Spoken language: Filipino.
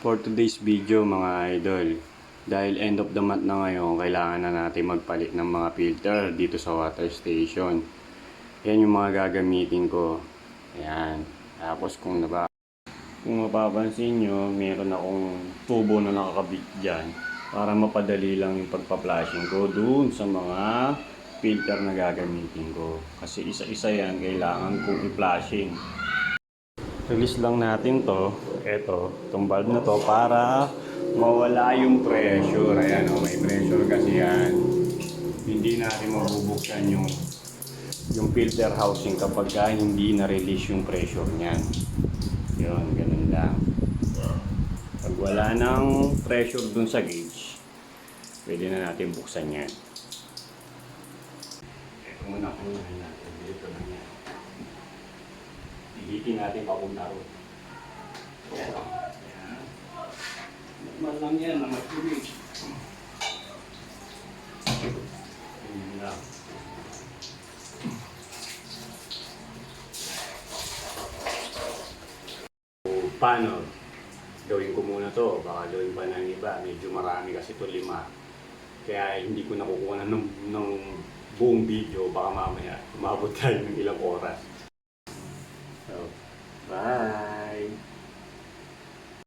For today's video mga idol, dahil end of the month na ngayon, kailangan na natin magpalit ng mga filter dito sa water station. Yan yung mga gagamitin ko. Ayan. Tapos kung mapapansin nyo, meron akong tubo na nakakabit dyan para mapadali lang yung pagpa-flashing ko dun sa mga filter na gagamitin ko. Kasi isa-isa yan, kailangan kong i-flashing. Release lang natin to, itong valve na to para mawala yung pressure. Ayan o, may pressure kasi yan. Hindi natin mabubuksan yung filter housing kapag hindi na-release yung pressure niyan. Yun, ganun lang. Pag wala ng pressure dun sa gauge, pwede na natin buksan yan. Ito muna kunahin natin. Dito lang yan. Hihitin natin papunta ron. Ayan o. Ayan. Normal lang yan na mag-tubig. Ayan lang. Paano? Gawin ko muna to. Baka gawin pa ng iba. Medyo marami kasi ito 5. Kaya hindi ko nakukuha ng buong video. Baka mamaya umabot tayo ng ilang oras.